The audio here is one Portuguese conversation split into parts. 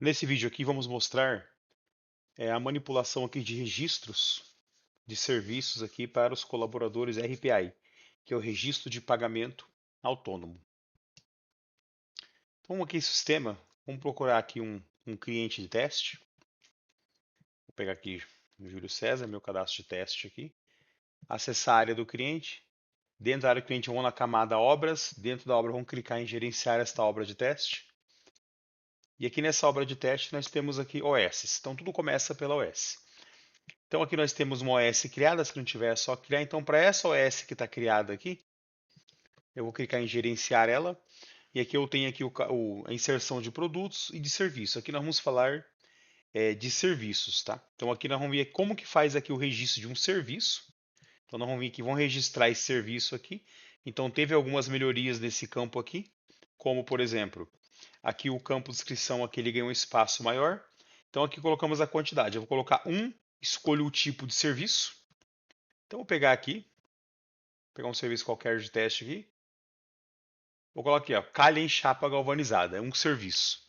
Nesse vídeo aqui vamos mostrar a manipulação aqui de registros de serviços aqui para os colaboradores RPI, que é o Registro de Pagamento Autônomo. Então aqui sistema, vamos procurar aqui um cliente de teste. Vou pegar aqui o Júlio César, meu cadastro de teste aqui. Acessar a área do cliente. Dentro da área do cliente vamos na camada obras. Dentro da obra vamos clicar em gerenciar esta obra de teste. E aqui nessa obra de teste nós temos aqui OS. Então tudo começa pela OS. Então aqui nós temos uma OS criada, se não tiver é só criar. Então para essa OS que está criada aqui, eu vou clicar em gerenciar ela. E aqui eu tenho aqui a inserção de produtos e de serviços. Aqui nós vamos falar de serviços, tá? Então aqui nós vamos ver como que faz aqui o registro de um serviço. Então nós vamos vir aqui, vamos registrar esse serviço aqui. Então teve algumas melhorias nesse campo aqui, como por exemplo, aqui o campo de descrição aqui ele ganha um espaço maior. Então aqui colocamos a quantidade. Eu vou colocar escolho o tipo de serviço. Então vou pegar aqui, pegar um serviço qualquer de teste aqui. Vou colocar aqui, ó, calha em chapa galvanizada, é um serviço.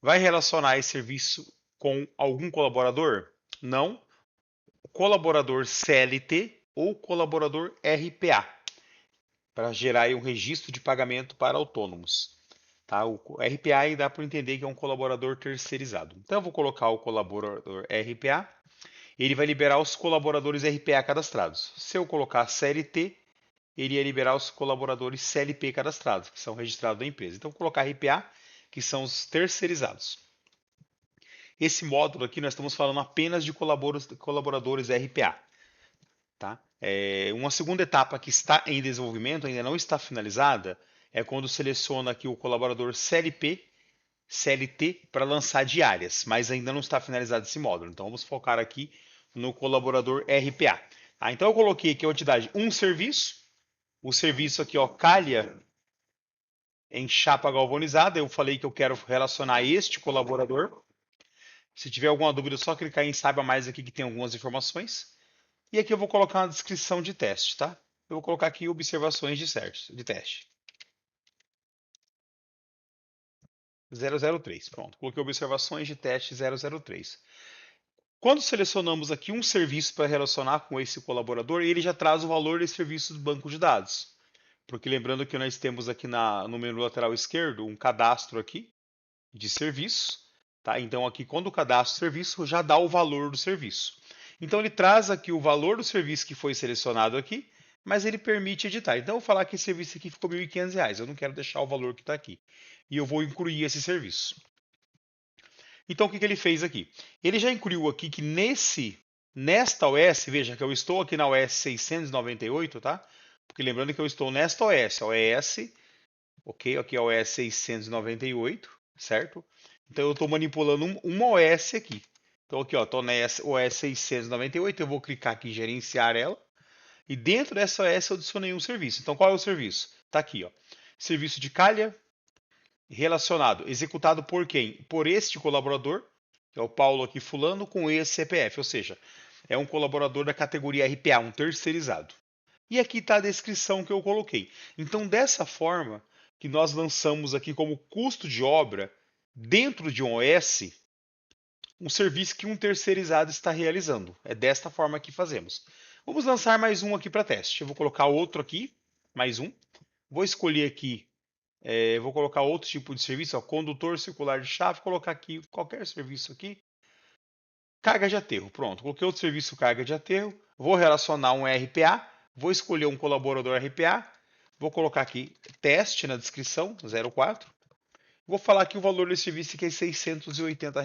Vai relacionar esse serviço com algum colaborador? Não. Colaborador CLT ou colaborador RPA, para gerar aí um registro de pagamento para autônomos. Tá? O RPA dá para entender que é um colaborador terceirizado. Então eu vou colocar o colaborador RPA. Ele vai liberar os colaboradores RPA cadastrados. Se eu colocar CLT, ele ia liberar os colaboradores CLP cadastrados, que são registrados da empresa. Então, vou colocar RPA, que são os terceirizados. Esse módulo aqui nós estamos falando apenas de colaboradores RPA. Tá? Uma segunda etapa que está em desenvolvimento, ainda não está finalizada, é quando seleciona aqui o colaborador CLP, CLT para lançar diárias, mas ainda não está finalizado esse módulo. Então vamos focar aqui no colaborador RPA. Então eu coloquei aqui a quantidade um serviço, o serviço aqui ó, calha em chapa galvanizada. Eu falei que eu quero relacionar este colaborador. Se tiver alguma dúvida, é só clicar em saiba mais aqui que tem algumas informações. E aqui eu vou colocar uma descrição de teste, tá? Eu vou colocar aqui observações de teste. 003. Pronto, coloquei observações de teste 003. Quando selecionamos aqui um serviço para relacionar com esse colaborador, ele já traz o valor desse serviço do banco de dados. Porque lembrando que nós temos aqui no menu lateral esquerdo um cadastro aqui de serviço. Tá? Então aqui quando o cadastro serviço já dá o valor do serviço. Então ele traz aqui o valor do serviço que foi selecionado aqui, mas ele permite editar. Então eu vou falar que esse serviço aqui ficou R$ 1.500. Eu não quero deixar o valor que está aqui. E eu vou incluir esse serviço. Então, o que ele fez aqui? Ele já incluiu aqui que nesta OS, veja que eu estou aqui na OS 698, tá? Porque lembrando que eu estou nesta OS, ok? Aqui é a OS 698, certo? Então eu estou manipulando uma OS aqui. Então aqui, ó, estou na OS 698, eu vou clicar aqui em gerenciar ela. E dentro dessa OS eu adicionei um serviço. Então qual é o serviço? Está aqui, ó. Serviço de calha, relacionado, executado por quem? Por este colaborador, que é o Paulo aqui fulano, com esse CPF, ou seja, é um colaborador da categoria RPA, um terceirizado. E aqui está a descrição que eu coloquei. Então, dessa forma que nós lançamos aqui como custo de obra, dentro de um OS, um serviço que um terceirizado está realizando. É desta forma que fazemos. Vamos lançar mais um aqui para teste. Eu vou colocar outro aqui, mais um. Vou escolher aqui vou colocar outro tipo de serviço, ó, condutor circular de chave, colocar aqui qualquer serviço aqui. Carga de aterro, pronto. Coloquei outro serviço carga de aterro. Vou relacionar um RPA, vou escolher um colaborador RPA, vou colocar aqui teste na descrição, 04. Vou falar que o valor desse serviço aqui é R$ 680.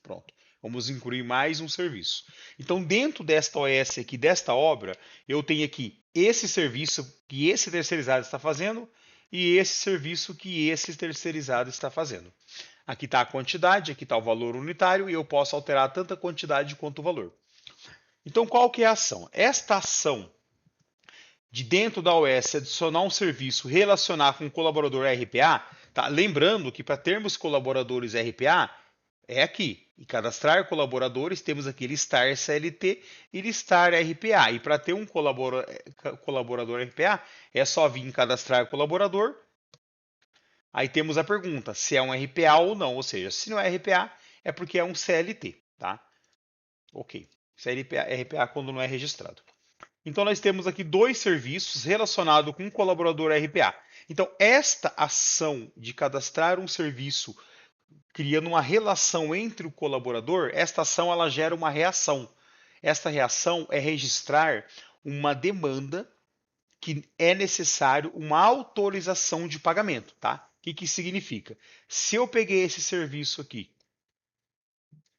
Pronto. Vamos incluir mais um serviço. Então, dentro desta OS aqui, desta obra, eu tenho aqui esse serviço que esse terceirizado está fazendo e esse serviço que esse terceirizado está fazendo. Aqui está a quantidade, aqui está o valor unitário e eu posso alterar tanto a quantidade quanto o valor. Então, qual que é a ação? Esta ação de dentro da OS adicionar um serviço, relacionar com um colaborador RPA, tá? Lembrando que para termos colaboradores RPA, é aqui. E cadastrar colaboradores, temos aqui listar CLT e listar RPA. E para ter um colaborador RPA, é só vir em cadastrar colaborador, Aí temos a pergunta, se é um RPA ou não, ou seja, se não é RPA, é porque é um CLT, tá? Ok, CLPA, RPA quando não é registrado. Então nós temos aqui dois serviços relacionados com um colaborador RPA. Então esta ação de cadastrar um serviço criando uma relação entre o colaborador, esta ação ela gera uma reação. Esta reação é registrar uma demanda que é necessário uma autorização de pagamento, tá? O que significa? Se eu peguei esse serviço aqui,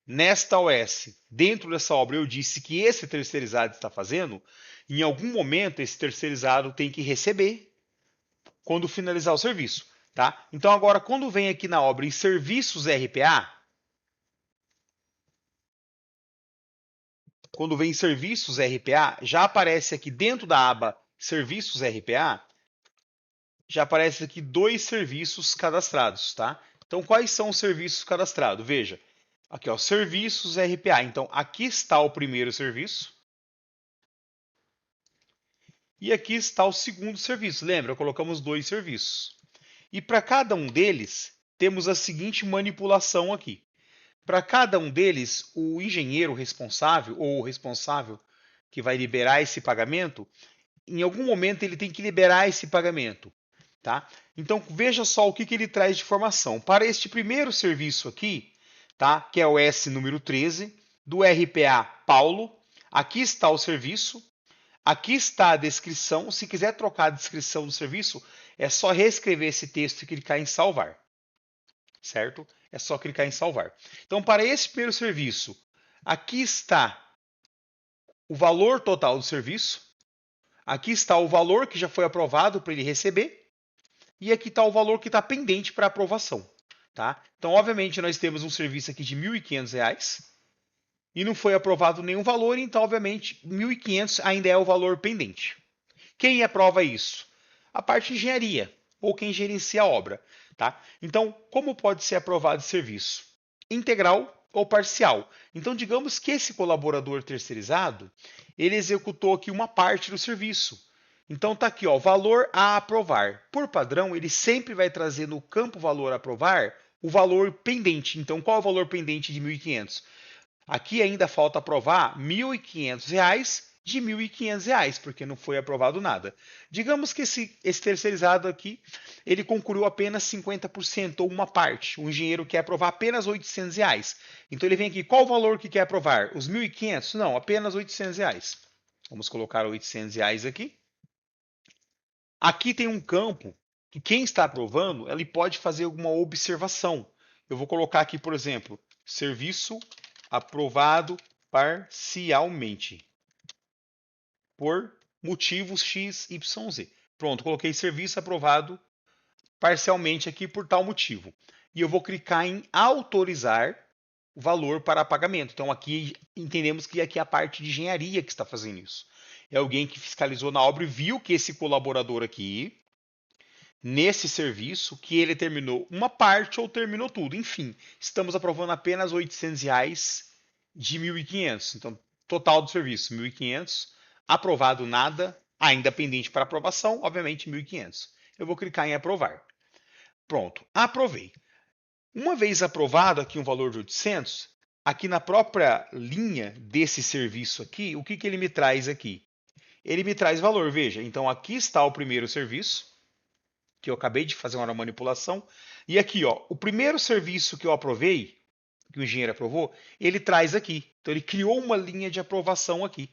nesta OS, dentro dessa obra, eu disse que esse terceirizado está fazendo, em algum momento esse terceirizado tem que receber quando finalizar o serviço, tá? Então agora, quando vem aqui na obra em serviços RPA, quando vem serviços RPA, já aparece aqui dentro da aba serviços RPA, já aparece aqui dois serviços cadastrados, tá? Então, quais são os serviços cadastrados? Veja, aqui ó, serviços RPA. Então, aqui está o primeiro serviço e aqui está o segundo serviço. Lembra, colocamos dois serviços. E para cada um deles, temos a seguinte manipulação aqui. Para cada um deles, o engenheiro responsável ou o responsável que vai liberar esse pagamento, em algum momento ele tem que liberar esse pagamento. Tá? Então veja só o que ele traz de informação. Para este primeiro serviço aqui, tá? Que é o S número 13, do RPA Paulo, aqui está o serviço, aqui está a descrição. Se quiser trocar a descrição do serviço, é só reescrever esse texto e clicar em salvar. Certo? É só clicar em salvar. Então, para esse primeiro serviço, aqui está o valor total do serviço, aqui está o valor que já foi aprovado para ele receber, e aqui está o valor que está pendente para aprovação. Tá? Então, obviamente, nós temos um serviço aqui de R$ 1.500 e não foi aprovado nenhum valor, então, obviamente, R$ 1.500 ainda é o valor pendente. Quem aprova isso? A parte de engenharia, ou quem gerencia a obra. Tá? Então, como pode ser aprovado esse serviço? Integral ou parcial. Então, digamos que esse colaborador terceirizado, ele executou aqui uma parte do serviço. Então tá aqui, ó, valor a aprovar. Por padrão, ele sempre vai trazer no campo valor a aprovar o valor pendente. Então, qual é o valor pendente de 1.500? Aqui ainda falta aprovar R$ 1.500 de R$ 1.500, porque não foi aprovado nada. Digamos que esse terceirizado aqui, ele concluiu apenas 50% ou uma parte. O engenheiro quer aprovar apenas R$ 800. Então ele vem aqui, qual o valor que quer aprovar? Os 1.500? Não, apenas R$ 800. Vamos colocar R$ 800 aqui. Aqui tem um campo que quem está aprovando, ele pode fazer alguma observação. Eu vou colocar aqui, por exemplo, serviço aprovado parcialmente por motivos X, Y, Z. Pronto, coloquei serviço aprovado parcialmente aqui por tal motivo. E eu vou clicar em autorizar o valor para pagamento. Então aqui entendemos que aqui é a parte de engenharia que está fazendo isso. É alguém que fiscalizou na obra e viu que esse colaborador aqui, nesse serviço, que ele terminou uma parte ou terminou tudo. Enfim, estamos aprovando apenas R$ 800 de 1.500. Então, total do serviço, 1.500. Aprovado nada, ainda pendente para aprovação, obviamente 1.500. Eu vou clicar em aprovar. Pronto, aprovei. Uma vez aprovado aqui um valor de 800, aqui na própria linha desse serviço aqui, o que ele me traz aqui? Ele me traz valor, veja. Então aqui está o primeiro serviço, que eu acabei de fazer uma manipulação. E aqui, ó, o primeiro serviço que eu aprovei, que o engenheiro aprovou, ele traz aqui. Então ele criou uma linha de aprovação aqui,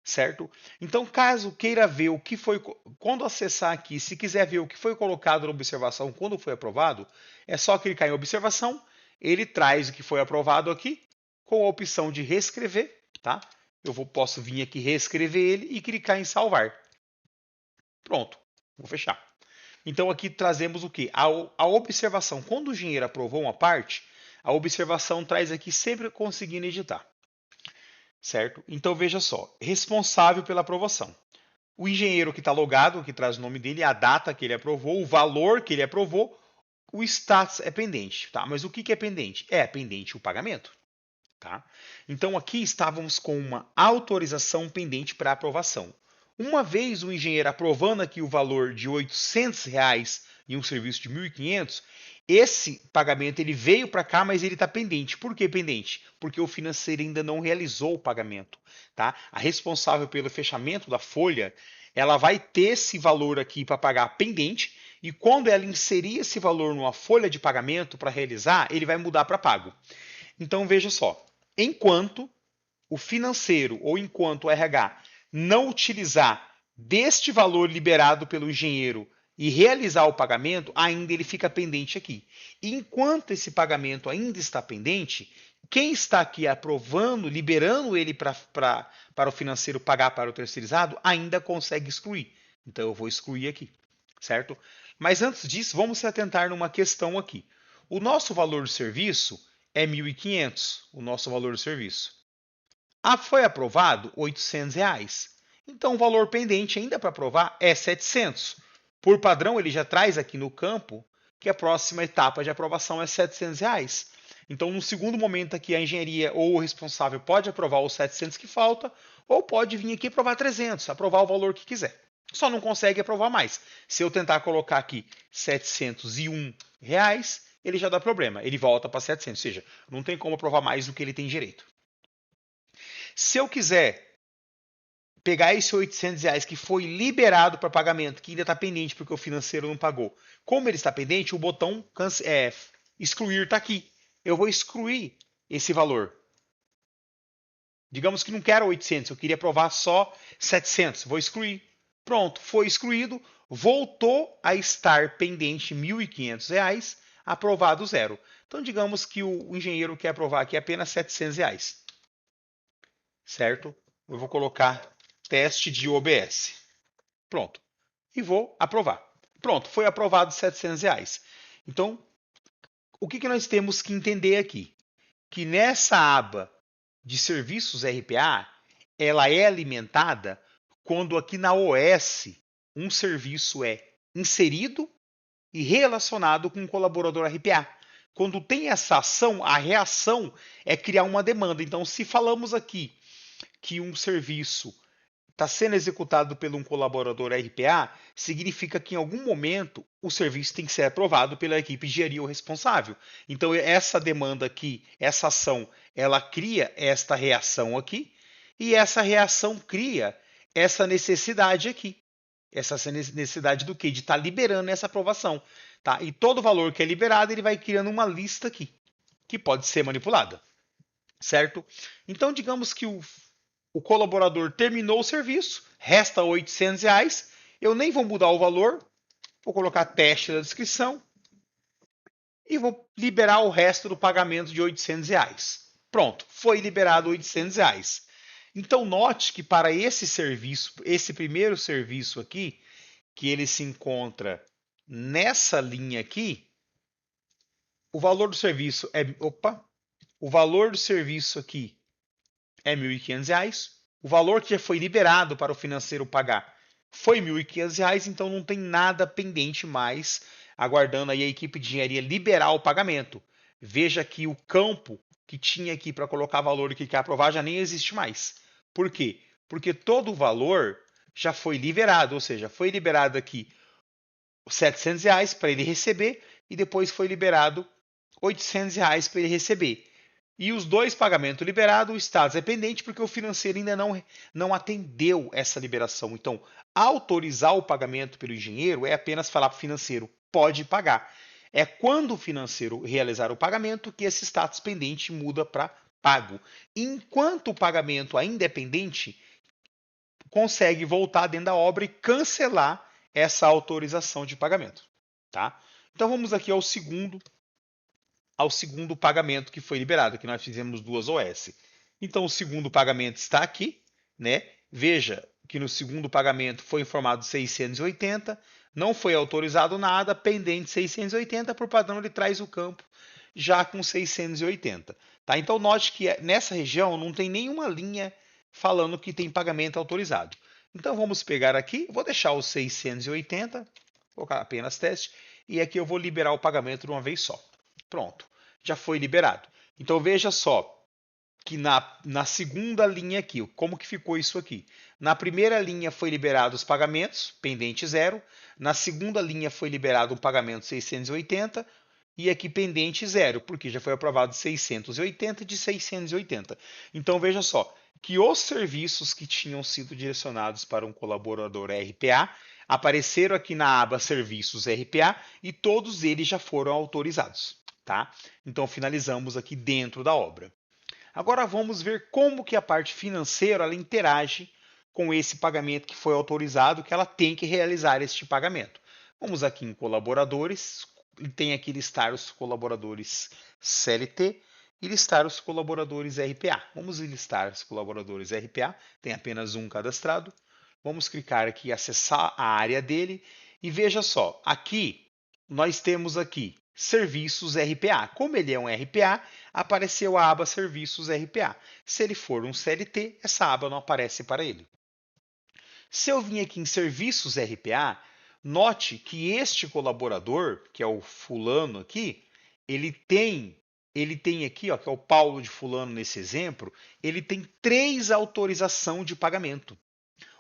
certo? Então caso queira ver o que foi, quando acessar aqui, se quiser ver o que foi colocado na observação quando foi aprovado, é só clicar em observação, ele traz o que foi aprovado aqui, com a opção de reescrever, tá? Posso vir aqui reescrever ele e clicar em salvar. Pronto, vou fechar. Então aqui trazemos o que? A observação. Quando o engenheiro aprovou uma parte, a observação traz aqui sempre conseguindo editar. Certo? Então veja só, responsável pela aprovação. O engenheiro que está logado, que traz o nome dele, a data que ele aprovou, o valor que ele aprovou, o status é pendente. Tá? Mas o que é pendente? É pendente o pagamento. Tá? Então aqui estávamos com uma autorização pendente para aprovação. Uma vez o engenheiro aprovando aqui o valor de R$ 800 em um serviço de 1.500, esse pagamento ele veio para cá, mas ele está pendente. Por que pendente? Porque o financeiro ainda não realizou o pagamento. Tá? A responsável pelo fechamento da folha, ela vai ter esse valor aqui para pagar pendente, e quando ela inserir esse valor numa folha de pagamento para realizar, ele vai mudar para pago. Então veja só, enquanto o financeiro ou enquanto o RH não utilizar deste valor liberado pelo engenheiro e realizar o pagamento, ainda ele fica pendente aqui. E enquanto esse pagamento ainda está pendente, quem está aqui aprovando, liberando ele para o financeiro pagar para o terceirizado, ainda consegue excluir. Então eu vou excluir aqui, certo? Mas antes disso, vamos se atentar numa questão aqui. O nosso valor de serviço é 1.500, o nosso valor de serviço. Foi aprovado R$ 800. Então o valor pendente ainda para aprovar é 700. Por padrão, ele já traz aqui no campo que a próxima etapa de aprovação é R$ 700. Então, no segundo momento aqui, a engenharia ou o responsável pode aprovar os 700 que falta, ou pode vir aqui aprovar 300, aprovar o valor que quiser. Só não consegue aprovar mais. Se eu tentar colocar aqui R$ 701, ele já dá problema. Ele volta para 700, ou seja, não tem como aprovar mais do que ele tem direito. Se eu quiser pegar esse R$ 800 que foi liberado para pagamento, que ainda está pendente porque o financeiro não pagou, como ele está pendente, o botão excluir está aqui. Eu vou excluir esse valor. Digamos que não quero 800, eu queria aprovar só 700. Vou excluir. Pronto, foi excluído. Voltou a estar pendente R$ 1.500, aprovado zero. Então, digamos que o engenheiro quer aprovar aqui apenas R$ 700. Certo? Eu vou colocar teste de OBS. Pronto. E vou aprovar. Pronto, foi aprovado R$ 700. Então, o que nós temos que entender aqui? Que nessa aba de serviços RPA, ela é alimentada quando aqui na OS um serviço é inserido e relacionado com um colaborador RPA. Quando tem essa ação, a reação é criar uma demanda. Então, se falamos aqui que um serviço está sendo executado por um colaborador RPA, significa que em algum momento o serviço tem que ser aprovado pela equipe de engenharia ou responsável. Então, essa demanda aqui, essa ação, ela cria esta reação aqui, e essa reação cria essa necessidade aqui. Essa necessidade do quê? De estar liberando essa aprovação. Tá? E todo valor que é liberado, ele vai criando uma lista aqui, que pode ser manipulada. Certo? Então, digamos que o colaborador terminou o serviço, resta R$ 800, eu nem vou mudar o valor, vou colocar teste na descrição e vou liberar o resto do pagamento de R$ 800. Pronto, foi liberado R$ 800. Então, note que para esse serviço, esse primeiro serviço aqui, que ele se encontra nessa linha aqui, o valor do serviço é... o valor do serviço aqui é R$ 1.500. O valor que já foi liberado para o financeiro pagar foi R$ 1.500, então não tem nada pendente mais, aguardando aí a equipe de engenharia liberar o pagamento. Veja que o campo que tinha aqui para colocar valor que quer aprovar já nem existe mais. Por quê? Porque todo o valor já foi liberado, ou seja, foi liberado aqui R$ 700 para ele receber e depois foi liberado R$ 800 para ele receber. E os dois pagamentos liberados, o status é pendente porque o financeiro ainda não atendeu essa liberação. Então, autorizar o pagamento pelo engenheiro é apenas falar para o financeiro, pode pagar. É quando o financeiro realizar o pagamento que esse status pendente muda para pago. Enquanto o pagamento ainda é pendente, consegue voltar dentro da obra e cancelar essa autorização de pagamento. Tá? Então, vamos aqui ao segundo pagamento que foi liberado, que nós fizemos duas OS. Então, o segundo pagamento está aqui, né? Veja que no segundo pagamento foi informado 680, não foi autorizado nada, pendente 680, por padrão ele traz o campo já com 680. Tá? Então, note que nessa região não tem nenhuma linha falando que tem pagamento autorizado. Então, vamos pegar aqui, vou deixar os 680, vou colocar apenas teste, e aqui eu vou liberar o pagamento de uma vez só. Pronto, já foi liberado. Então veja só, que na segunda linha aqui, como que ficou isso aqui? Na primeira linha foi liberado os pagamentos, pendente zero. Na segunda linha foi liberado um pagamento 680 e aqui pendente zero, porque já foi aprovado 680 de 680. Então veja só, que os serviços que tinham sido direcionados para um colaborador RPA apareceram aqui na aba Serviços RPA e todos eles já foram autorizados, tá? Então finalizamos aqui dentro da obra. Agora vamos ver como que a parte financeira ela interage com esse pagamento que foi autorizado, que ela tem que realizar este pagamento. Vamos aqui em colaboradores, tem aqui listar os colaboradores CLT e listar os colaboradores RPA. Vamos listar os colaboradores RPA, tem apenas um cadastrado. Vamos clicar aqui em acessar a área dele e veja só, aqui nós temos aqui Serviços RPA. Como ele é um RPA, apareceu a aba Serviços RPA. Se ele for um CLT, essa aba não aparece para ele. Se eu vim aqui em Serviços RPA, note que este colaborador, que é o fulano aqui, ele tem aqui, ó, que é o Paulo de fulano nesse exemplo, ele tem 3 autorização de pagamento.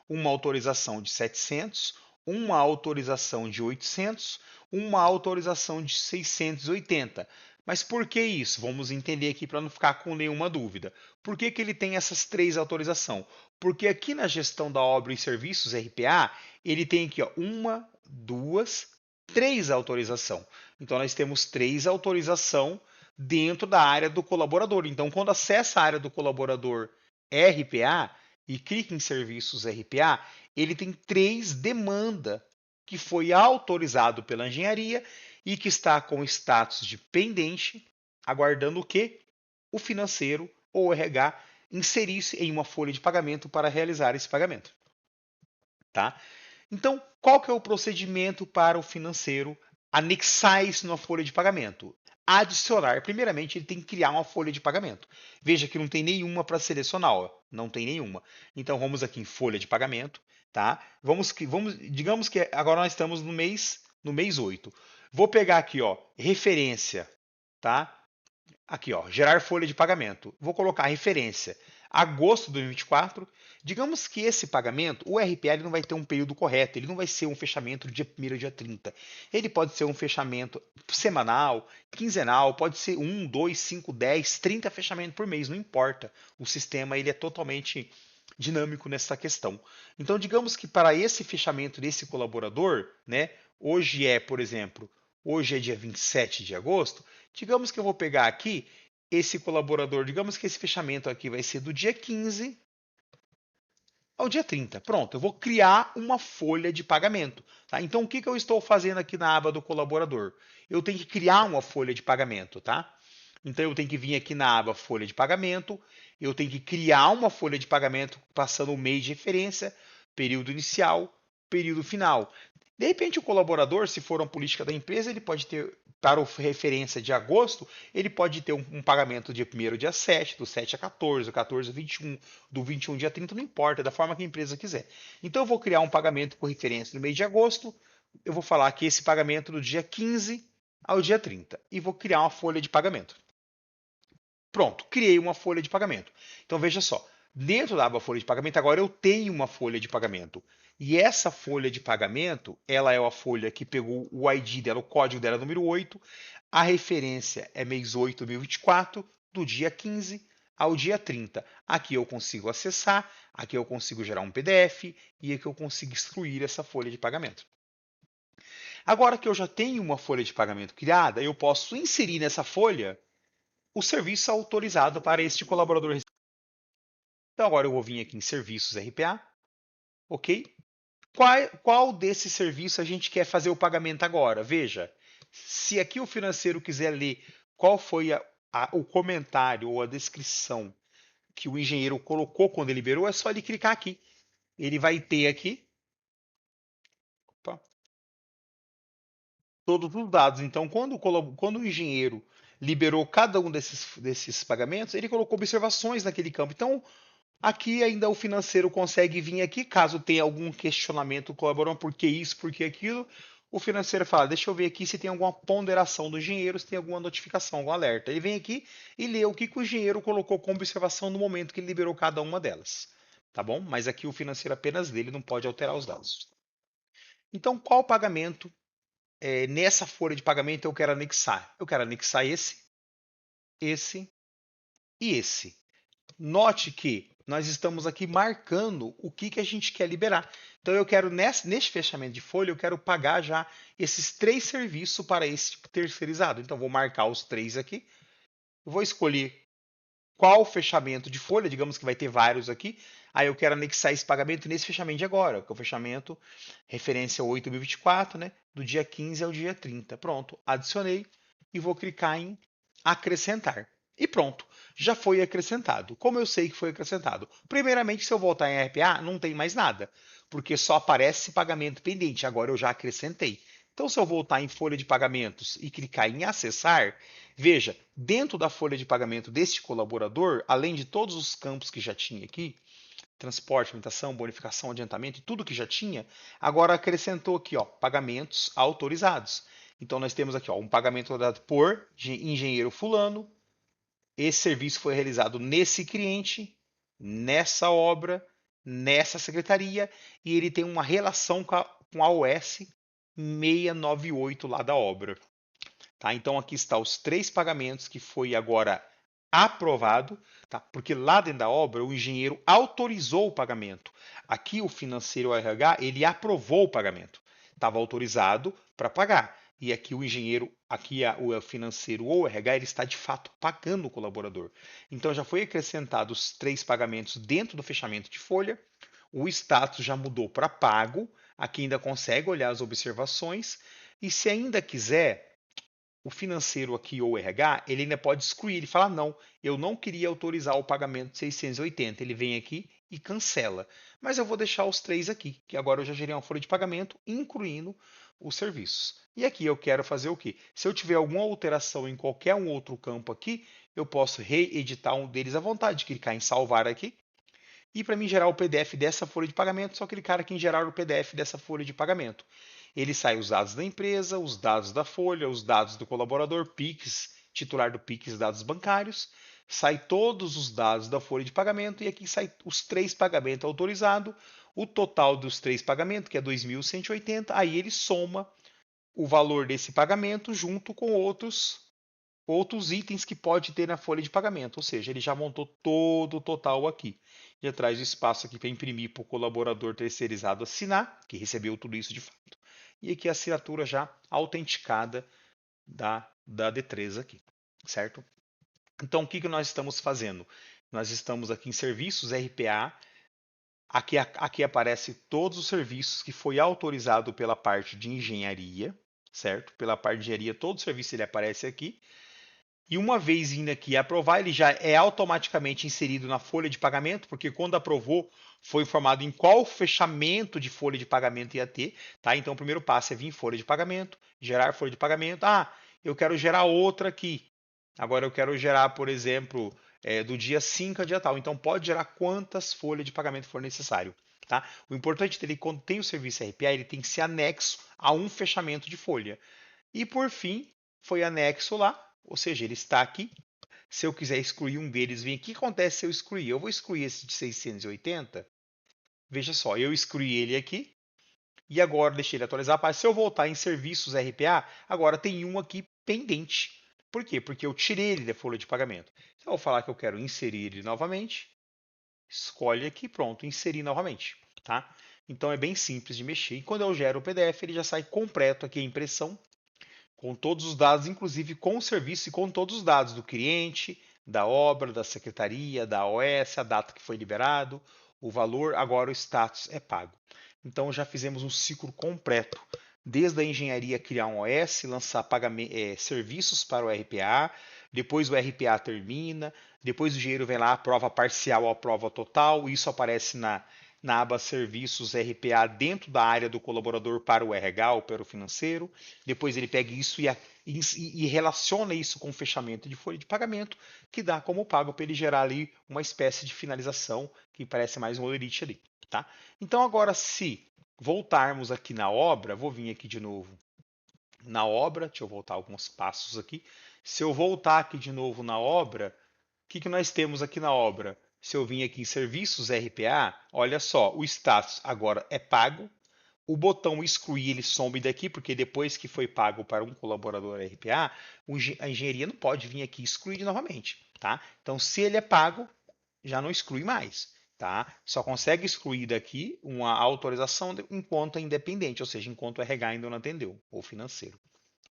Uma autorização de 700, uma autorização de 800, uma autorização de 680. Mas por que isso? Vamos entender aqui para não ficar com nenhuma dúvida. Por que ele tem essas 3 autorizações? Porque aqui na gestão da obra e serviços RPA, ele tem aqui ó, 1, 2, 3 autorização. Então nós temos 3 autorização dentro da área do colaborador. Então quando acessa a área do colaborador RPA, e clica em Serviços RPA, ele tem 3 demandas que foi autorizado pela engenharia e que está com status de pendente, aguardando o quê? O financeiro ou o RH inserisse em uma folha de pagamento para realizar esse pagamento. Tá? Então, qual que é o procedimento para o financeiro anexar isso na folha de pagamento? Adicionar. Primeiramente, ele tem que criar uma folha de pagamento. Veja que não tem nenhuma para selecionar, ó. Não tem nenhuma. Então vamos aqui em folha de pagamento, tá? Digamos que agora nós estamos no mês 8. Vou pegar aqui, ó, referência, tá? Aqui, ó, gerar folha de pagamento. Vou colocar a referência agosto de 2024. Digamos que esse pagamento, o RPA não vai ter um período correto, ele não vai ser um fechamento do dia 1º ao dia 30. Ele pode ser um fechamento semanal, quinzenal, pode ser 1, 2, 5, 10, 30 fechamentos por mês, não importa. O sistema ele é totalmente dinâmico nessa questão. Então, digamos que para esse fechamento desse colaborador, né, hoje é, por exemplo, hoje é dia 27 de agosto, digamos que eu vou pegar aqui esse colaborador, digamos que esse fechamento aqui vai ser do dia 15 ao dia 30. Pronto, eu vou criar uma folha de pagamento. Tá? Então, o que eu estou fazendo aqui na aba do colaborador? Eu tenho que criar uma folha de pagamento, tá? Então, eu tenho que vir aqui na aba folha de pagamento, eu tenho que criar uma folha de pagamento passando o mês de referência, período inicial, período final. De repente, o colaborador, se for uma política da empresa, ele pode ter, para referência de agosto, ele pode ter um pagamento dia 1º, dia 7, do 7 a 14, do 14 a 21, do 21 dia 30, não importa, da forma que a empresa quiser. Então, eu vou criar um pagamento com referência no mês de agosto, eu vou falar que esse pagamento do dia 15 ao dia 30, e vou criar uma folha de pagamento. Pronto, criei uma folha de pagamento. Então, veja só, dentro da aba folha de pagamento, agora eu tenho uma folha de pagamento. E essa folha de pagamento, ela é a folha que pegou o ID dela, o código dela é número 8, a referência é mês 8 de 2024, do dia 15 ao dia 30. Aqui eu consigo acessar, aqui eu consigo gerar um PDF e aqui eu consigo excluir essa folha de pagamento. Agora que eu já tenho uma folha de pagamento criada, eu posso inserir nessa folha o serviço autorizado para este colaborador. Então agora eu vou vir aqui em Serviços RPA, ok? Qual desse serviço a gente quer fazer o pagamento agora? Veja, se aqui o financeiro quiser ler qual foi o comentário ou a descrição que o engenheiro colocou quando ele liberou, é só ele clicar aqui. Ele vai ter aqui opa, todos os dados. Então, quando o engenheiro liberou cada um desses pagamentos, ele colocou observações naquele campo. Então, aqui ainda o financeiro consegue vir aqui, caso tenha algum questionamento colaborando, por que isso, por que aquilo, O financeiro fala, deixa eu ver aqui se tem alguma ponderação do engenheiro, se tem alguma notificação, algum alerta. Ele vem aqui e lê o que o engenheiro colocou como observação no momento que ele liberou cada uma delas. Tá bom? Mas aqui o financeiro apenas dele não pode alterar os dados. Então, qual pagamento nessa folha de pagamento eu quero anexar? Eu quero anexar esse e esse. Note que nós estamos aqui marcando o que a gente quer liberar. Então, eu quero, neste fechamento de folha, eu quero pagar já esses 3 serviços para esse terceirizado. Então, vou marcar os 3 aqui. Eu vou escolher qual fechamento de folha, digamos que vai ter vários aqui. Aí eu quero anexar esse pagamento nesse fechamento de agora, que é o fechamento referência 8.024, né? Do dia 15 ao dia 30. Pronto, adicionei e vou clicar em acrescentar. E pronto, já foi acrescentado. Como eu sei que foi acrescentado? Primeiramente, se eu voltar em RPA, não tem mais nada, porque só aparece pagamento pendente. Agora eu já acrescentei. Então, se eu voltar em folha de pagamentos e clicar em acessar, veja, dentro da folha de pagamento deste colaborador, além de todos os campos que já tinha aqui, transporte, alimentação, bonificação, adiantamento e tudo que já tinha, agora acrescentou aqui, ó, pagamentos autorizados. Então nós temos aqui, ó, um pagamento dado por engenheiro fulano. Esse serviço foi realizado nesse cliente, nessa obra, nessa secretaria e ele tem uma relação com a OS 698 lá da obra. Tá? Então aqui está os 3 pagamentos que foi agora aprovado, tá? Porque lá dentro da obra o engenheiro autorizou o pagamento. Aqui o financeiro o RH, ele aprovou o pagamento. Estava autorizado para pagar. E aqui o engenheiro, aqui o financeiro ou o RH, ele está de fato pagando o colaborador. Então já foi acrescentado os 3 pagamentos dentro do fechamento de folha. O status já mudou para pago. Aqui ainda consegue olhar as observações. E se ainda quiser, o financeiro aqui ou o RH, ele ainda pode excluir. Ele fala, não, eu não queria autorizar o pagamento de 680. Ele vem aqui e cancela. Mas eu vou deixar os 3 aqui, que agora eu já gerei uma folha de pagamento, incluindo os serviços. E aqui eu quero fazer o quê? Se eu tiver alguma alteração em qualquer um outro campo aqui, eu posso reeditar um deles à vontade, clicar em salvar aqui. E para mim gerar o PDF dessa folha de pagamento, só clicar aqui em gerar o PDF dessa folha de pagamento. Ele sai os dados da empresa, os dados da folha, os dados do colaborador, PIX, titular do PIX, dados bancários, sai todos os dados da folha de pagamento e aqui sai os 3 pagamentos autorizados, o total dos 3 pagamentos, que é 2.180, aí ele soma o valor desse pagamento junto com outros itens que pode ter na folha de pagamento, ou seja, ele já montou todo o total aqui. Já traz o espaço aqui para imprimir para o colaborador terceirizado assinar, que recebeu tudo isso de fato. E aqui a assinatura já autenticada da D3 aqui, certo? Então, o que nós estamos fazendo? Nós estamos aqui em serviços RPA. Aqui aparece todos os serviços que foi autorizado pela parte de engenharia, certo? Pela parte de engenharia, todo o serviço ele aparece aqui. E uma vez indo aqui aprovar, ele já é automaticamente inserido na folha de pagamento, porque quando aprovou, foi informado em qual fechamento de folha de pagamento ia ter, tá? Então o primeiro passo é vir em folha de pagamento, gerar folha de pagamento. Ah, eu quero gerar outra aqui. Agora eu quero gerar, por exemplo, do dia 5 a dia tal. Então pode gerar quantas folhas de pagamento for necessário. Tá? O importante dele, quando tem o serviço RPA, ele tem que ser anexo a um fechamento de folha. E por fim, foi anexo lá, ou seja, ele está aqui. Se eu quiser excluir um deles, vem aqui. O que acontece se eu excluir? Eu vou excluir esse de 680. Veja só, eu excluí ele aqui. E agora deixei ele atualizar. Mas se eu voltar em serviços RPA, agora tem um aqui pendente. Por quê? Porque eu tirei ele da folha de pagamento. Então, eu vou falar que eu quero inserir ele novamente. Escolhe aqui, pronto, inserir novamente. Tá? Então é bem simples de mexer. E quando eu gero o PDF, ele já sai completo aqui a impressão com todos os dados, inclusive com o serviço e com todos os dados do cliente, da obra, da secretaria, da OS, a data que foi liberado, o valor, agora o status é pago. Então já fizemos um ciclo completo, desde a engenharia criar um OS, lançar serviços para o RPA, depois o RPA termina, depois o engenheiro vem lá, aprova parcial ou aprova total, isso aparece na aba Serviços RPA dentro da área do colaborador para o RH ou para o financeiro. Depois ele pega isso e relaciona isso com o fechamento de folha de pagamento, que dá como pago para ele gerar ali uma espécie de finalização que parece mais um olerite ali. Tá? Então agora, se voltarmos aqui na obra, vou vir aqui de novo na obra, deixa eu voltar alguns passos aqui. Se eu voltar aqui de novo na obra, o que nós temos aqui na obra? Se eu vim aqui em serviços RPA, olha só, o status agora é pago. O botão excluir ele some daqui, porque depois que foi pago para um colaborador RPA, a engenharia não pode vir aqui e excluir novamente, tá? Então, se ele é pago, já não exclui mais, tá? Só consegue excluir daqui uma autorização enquanto é independente, ou seja, enquanto o RH ainda não atendeu, ou financeiro.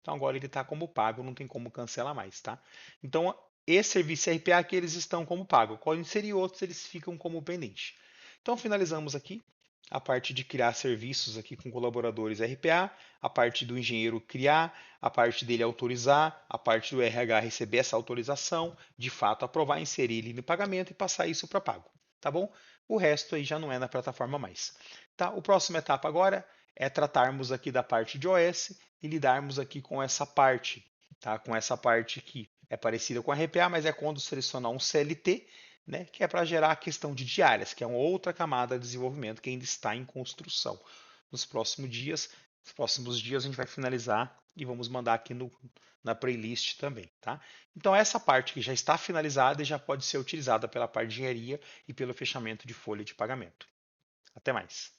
Então agora ele está como pago, não tem como cancelar mais, tá? Então, esse serviço RPA aqui eles estão como pago. Quando inserir outros, eles ficam como pendente. Então finalizamos aqui a parte de criar serviços aqui com colaboradores RPA, a parte do engenheiro criar, a parte dele autorizar, a parte do RH receber essa autorização, de fato aprovar, inserir ele no pagamento e passar isso para pago, tá bom? O resto aí já não é na plataforma mais. Tá? O próximo etapa agora é tratarmos aqui da parte de OS e lidarmos aqui com essa parte, tá? Com essa parte que é parecida com a RPA, mas é quando selecionar um CLT, né, que é para gerar a questão de diárias, que é uma outra camada de desenvolvimento que ainda está em construção. Nos próximos dias a gente vai finalizar e vamos mandar aqui na playlist também, tá? Então essa parte que já está finalizada e já pode ser utilizada pela parte de engenharia e pelo fechamento de folha de pagamento. Até mais.